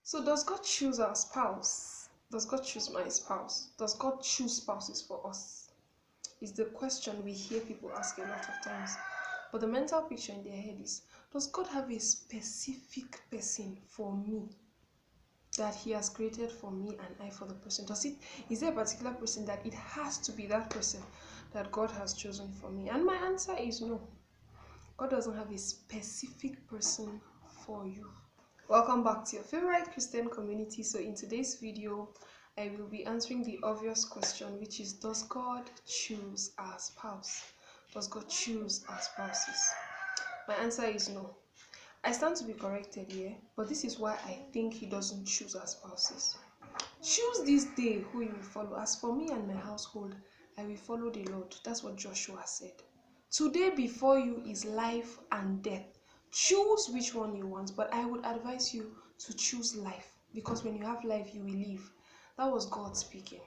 So does God choose our spouse? Does God choose my spouse? Does God choose spouses for us? Is the question we hear people ask a lot of times. But the mental picture in their head is, does God have a specific person for me that he has created for me and I for the person? Is there a particular person that it has to be that person that God has chosen for me? And my answer is no. God doesn't have a specific person for you. Welcome back to your favorite Christian community. So in today's video, I will be answering the obvious question, which is, does God choose our spouse? Does God choose our spouses? My answer is no. I stand to be corrected here, but this is why I think he doesn't choose our spouses. Choose this day who you will follow. As for me and my household, I will follow the Lord. That's what Joshua said. Today before you is life and death. Choose which one you want, but I would advise you to choose life, because when you have life, you will live. That was God speaking.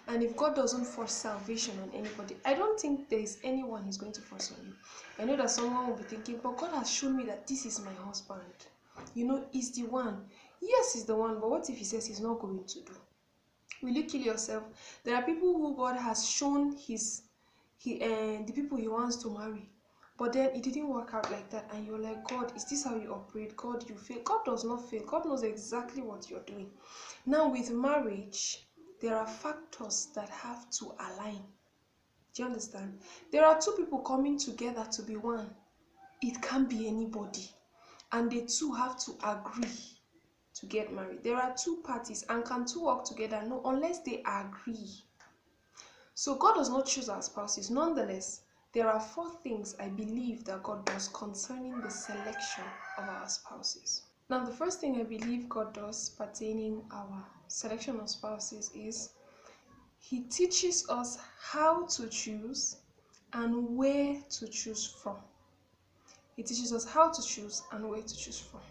And if God doesn't force salvation on anybody, I don't think there is anyone he's going to force on you. I know that someone will be thinking, but God has shown me that this is my husband. He's the one. Yes, he's the one, but what if he says he's not going to do? Will you kill yourself? There are people who God has shown the people he wants to marry, but then it didn't work out like that, and you're like, God, is this how you operate? God, you fail. God does not fail. God knows exactly what you're doing. Now with marriage, there are factors that have to align. Do you understand? There are two people coming together to be one. It can't be anybody, and the two have to agree to get married. There are two parties, and can two work together? No, unless they agree. So God does not choose our spouses. Nonetheless, there are 4 things I believe that God does concerning the selection of our spouses. Now, the first thing I believe God does pertaining our selection of spouses is he teaches us how to choose and where to choose from. He teaches us how to choose and where to choose from.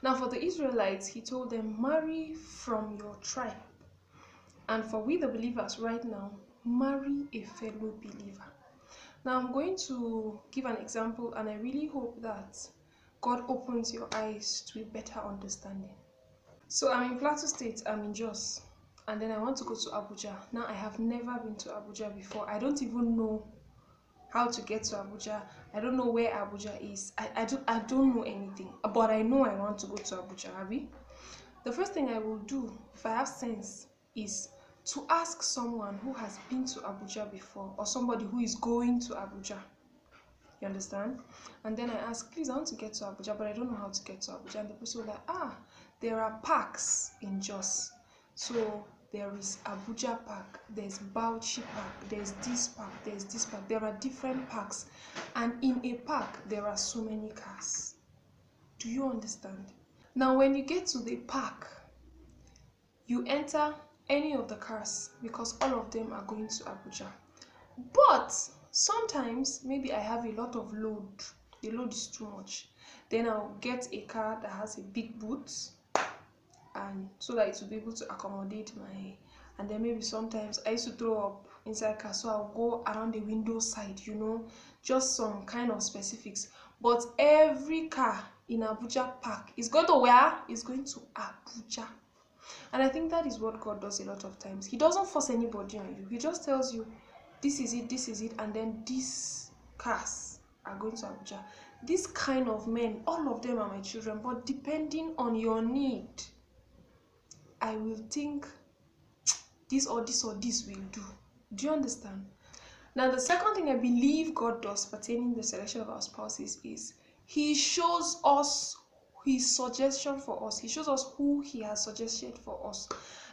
Now, for the Israelites, he told them, marry from your tribe. And for we the believers right now, marry a fellow believer. Now I'm going to give an example, and I really hope that God opens your eyes to a better understanding. So I'm in Plateau State, I'm in Jos, and then I want to go to Abuja. Now I have never been to Abuja before. I don't even know how to get to Abuja. I don't know where Abuja is. I don't know anything, but I know I want to go to Abuja, Abi. The first thing I will do, if I have sense, is to ask someone who has been to Abuja before, or somebody who is going to Abuja. You understand? And then I ask, please, I want to get to Abuja, but I don't know how to get to Abuja. And the person will like, there are parks in Jos. So there is Abuja Park, there's Bauchi Park, there's this park, there's this park. There are different parks. And in a park, there are so many cars. Do you understand? Now, when you get to the park, you enter any of the cars because all of them are going to Abuja. But sometimes, maybe I have a lot of load. The load is too much. Then I'll get a car that has a big boot, and so that it will be able to accommodate my. And then maybe sometimes I used to throw up inside car, so I'll go around the window side, just some kind of specifics. But every car in Abuja Park is going to where? Is going to Abuja. And I think that is what God does a lot of times. He doesn't force anybody on you. He just tells you, this is it, and then these cars are going to Abuja. This kind of men, all of them are my children, but depending on your need, I will think this or this or this will do. Do you understand? Now, the second thing I believe God does pertaining the selection of our spouses is he shows us his suggestion for us. He shows us who he has suggested for us.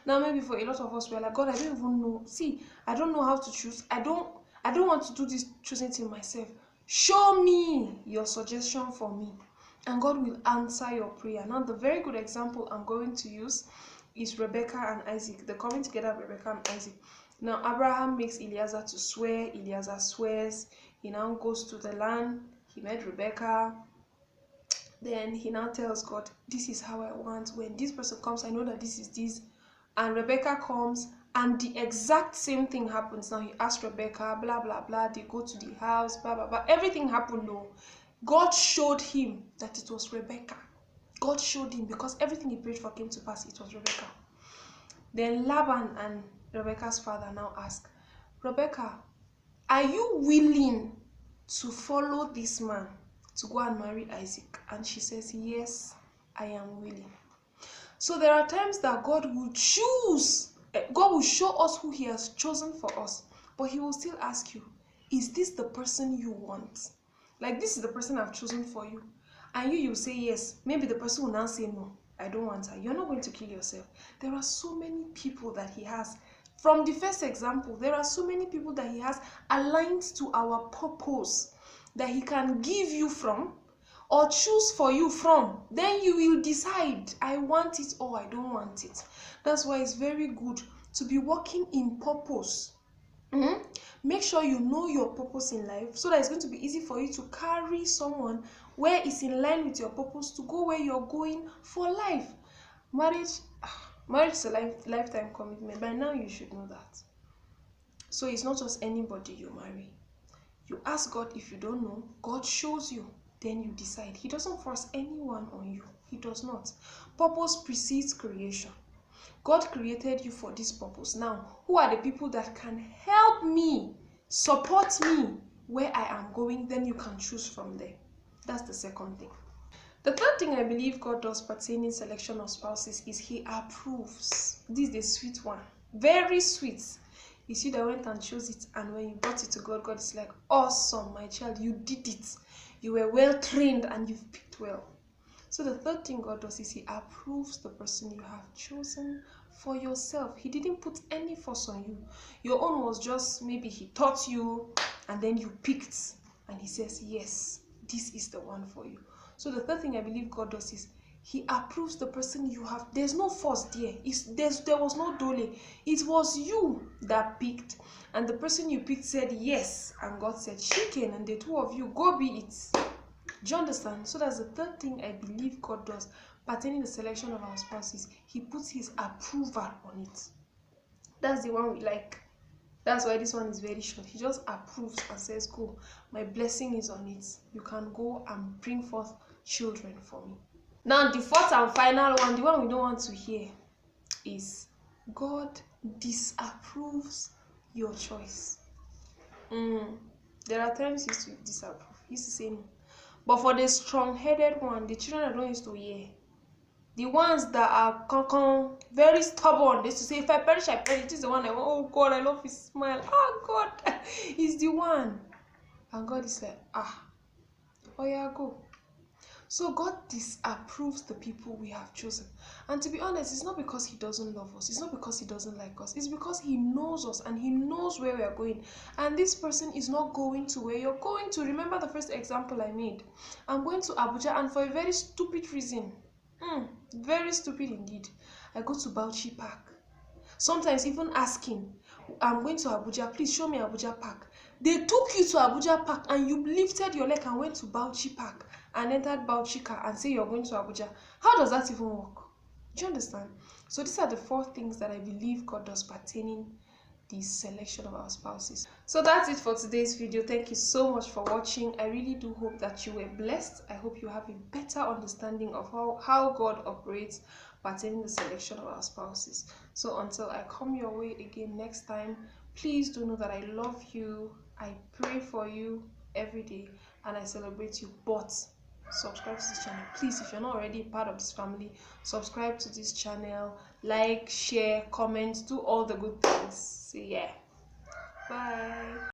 Now, maybe for a lot of us, we're like, God, I don't even know. See, I don't know how to choose. I don't want to do this choosing thing myself. Show me your suggestion for me, and God will answer your prayer. Now, the very good example I'm going to use is Rebecca and Isaac. They're coming together, Rebecca and Isaac. Now, Abraham makes Eliezer to swear. Eliezer swears. He now goes to the land. He met Rebecca. Then he now tells God, this is how I want. When this person comes, I know that this is this. And Rebecca comes, and the exact same thing happens. Now he asks Rebecca, blah, blah, blah. They go to the house, blah, blah, blah. Everything happened, though. God showed him that it was Rebecca. God showed him, because everything he prayed for came to pass. It was Rebecca. Then Laban and Rebecca's father now ask, Rebecca, are you willing to follow this man to go and marry Isaac? And she says, yes, I am willing. So there are times that God will show us who he has chosen for us, but he will still ask you, is this the person you want? Like, this is the person I've chosen for you. And you say yes. Maybe the person will now say no, I don't want her. You're not going to kill yourself. There are so many people that he has. From the first example, there are so many people that he has aligned to our purpose that he can give you from or choose for you from. Then you will decide, I want it or I don't want it. That's why it's very good to be working in purpose. Make sure you know your purpose in life, so that it's going to be easy for you to carry someone where it's in line with your purpose to go where you're going for life. Marriage is a lifetime commitment. By now you should know that. So it's not just anybody you marry. You ask God. If you don't know, God shows you, then you decide. He doesn't force anyone on you. He does not. Purpose precedes creation. God created you for this purpose. Now, who are the people that can help me, support me where I am going? Then you can choose from there. That's the second thing. The third thing I believe God does pertaining selection of spouses is he approves. This is the sweet one. Very sweet. It's you that went and chose it, and when you brought it to God, God is like, awesome, my child, you did it. You were well trained and you've picked well. So the third thing God does is he approves the person you have chosen for yourself. He didn't put any force on you. Your own was just, maybe he taught you and then you picked, and he says, yes, this is the one for you. So the third thing I believe God does is he approves the person you have. There's no force there. There was no dole. It was you that picked, and the person you picked said yes, and God said chicken, and the two of you, go be it. Do you understand? So that's the third thing I believe God does pertaining the selection of our spouses. He puts his approval on it. That's the one we like. That's why this one is very short. He just approves and says, go, my blessing is on it. You can go and bring forth children for me. Now the fourth and final one, the one we don't want to hear, is God disapproves your choice. There are times he used to disapprove. He used to say no. But for the strong-headed one, the children that don't used to hear, the ones that are very stubborn, they used to say, if I perish, I perish. This is the one I want. Oh God, I love his smile. Oh God, he's the one. And God is like, oh yeah, go. So God disapproves the people we have chosen. And to be honest, it's not because he doesn't love us. It's not because he doesn't like us. It's because he knows us and he knows where we are going. And this person is not going to where you're going to. Remember the first example I made. I'm going to Abuja, and for a very stupid reason. Very stupid indeed. I go to Bauchi Park. Sometimes even asking, I'm going to Abuja, please show me Abuja Park. They took you to Abuja Park and you lifted your leg and went to Bauchi Park and entered Bauchi car and say you're going to Abuja. How does that even work? Do you understand? So these are the four things that I believe God does pertaining the selection of our spouses. So that's it for today's video. Thank you so much for watching. I really do hope that you were blessed. I hope you have a better understanding of how God operates pertaining the selection of our spouses. So until I come your way again next time, please do know that I love you. I pray for you every day and I celebrate you. But subscribe to this channel, please. If you're not already part of this family, subscribe to this channel, like, share, comment, do all the good things. So yeah, bye.